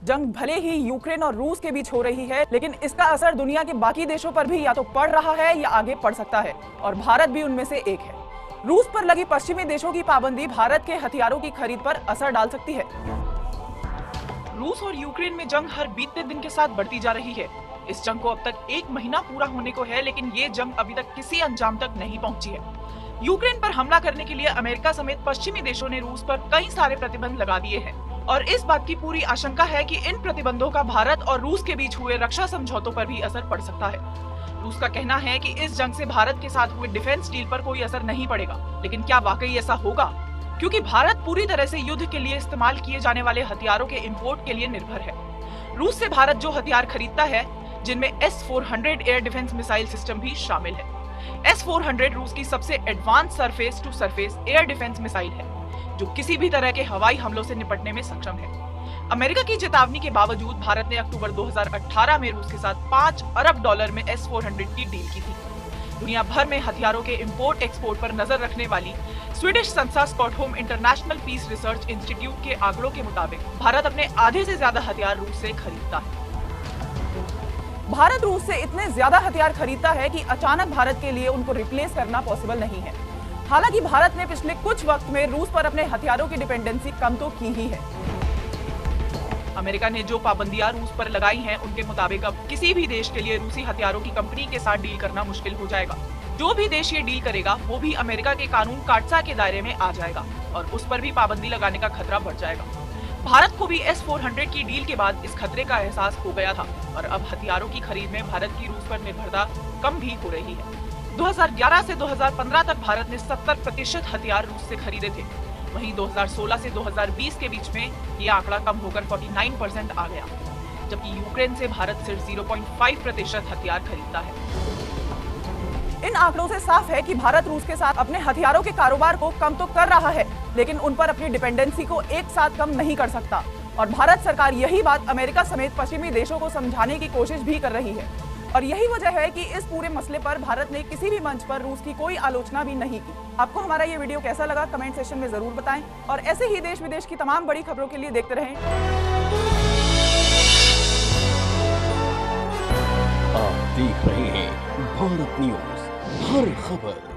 जंग भले ही यूक्रेन और रूस के बीच हो रही है, लेकिन इसका असर दुनिया के बाकी देशों पर भी या तो पड़ रहा है या आगे पड़ सकता है, और भारत भी उनमें से एक है। रूस पर लगी पश्चिमी देशों की पाबंदी भारत के हथियारों की खरीद पर असर डाल सकती है। रूस और यूक्रेन में जंग हर बीतते दिन के साथ बढ़ती जा रही है। इस जंग को अब तक 1 महीना पूरा होने को है, लेकिन ये जंग अभी तक किसी अंजाम तक नहीं पहुंची है। यूक्रेन पर हमला करने के लिए अमेरिका समेत पश्चिमी देशों ने रूस पर कई सारे प्रतिबंध लगा दिए हैं, और इस बात की पूरी आशंका है कि इन प्रतिबंधों का भारत और रूस के बीच हुए रक्षा समझौतों पर भी असर पड़ सकता है। रूस का कहना है कि इस जंग से भारत के साथ हुए डिफेंस डील पर कोई असर नहीं पड़ेगा, लेकिन क्या वाकई ऐसा होगा? क्योंकि भारत पूरी तरह से युद्ध के लिए इस्तेमाल किए जाने वाले हथियारों के इंपोर्ट के लिए निर्भर है। रूस से भारत जो हथियार खरीदता है, जिनमें S-400 air defence missile system भी शामिल है। S-400 रूस की सबसे advance surface to surface air defence missile है, जो किसी भी तरह के हवाई हमलों से निपटने में सक्षम है। अमेरिका की चेतावनी के बावजूद भारत ने अक्टूबर 2018 में रूस के साथ $5 अरब में S-400 की डील की थी। दुनिया भर में हथियारों के इंपोर्ट एक्सपोर्ट पर नजर रखने वाली स्वीडिश संस्था Stockholm International Peace Research Institute के आंकड़ों के मुताबिक भारत अपने आधे से ज्यादा हथियार रूस से खरीदता है। भारत रूस से इतने ज्यादा हथियार खरीदता है कि अचानक भारत के लिए उनको रिप्लेस करना पॉसिबल नहीं है। हालांकि भारत ने पिछले कुछ वक्त में रूस पर अपने हथियारों की डिपेंडेंसी कम तो की ही है। अमेरिका ने जो पाबंदियां रूस पर लगाई हैं, उनके मुताबिक अब किसी भी देश के लिए रूसी हथियारों की कंपनी के साथ डील करना मुश्किल हो जाएगा। जो भी देश ये डील करेगा, वो भी अमेरिका के कानून काटसा के दायरे में आ जाएगा, और उस पर भी पाबंदी लगाने का खतरा बढ़ जाएगा। भारत को भी S-400 की डील के बाद इस खतरे का एहसास हो गया था, और अब हथियारों की खरीद में भारत की रूस पर निर्भरता कम भी हो रही है। 2011 से 2015 तक भारत ने 70% हथियार रूस से खरीदे थे। वहीं 2016 से 2020 के बीच में ये आंकड़ा कम होकर 49% आ गया, जबकि यूक्रेन से भारत सिर्फ 0.5% हथियार खरीदता है। इन आंकड़ों से साफ है कि भारत रूस के साथ अपने हथियारों के कारोबार को कम तो कर रहा है, लेकिन उन पर अपनी डिपेंडेंसी को एक साथ कम नहीं कर सकता, और भारत सरकार यही बात अमेरिका समेत पश्चिमी देशों को समझाने की कोशिश भी कर रही है। और यही वजह है कि इस पूरे मसले पर भारत ने किसी भी मंच पर रूस की कोई आलोचना भी नहीं की। आपको हमारा ये वीडियो कैसा लगा, कमेंट सेक्शन में जरूर बताएं, और ऐसे ही देश विदेश की तमाम बड़ी खबरों के लिए देखते रहें। आप देख रहे हैं भारत न्यूज, हर खबर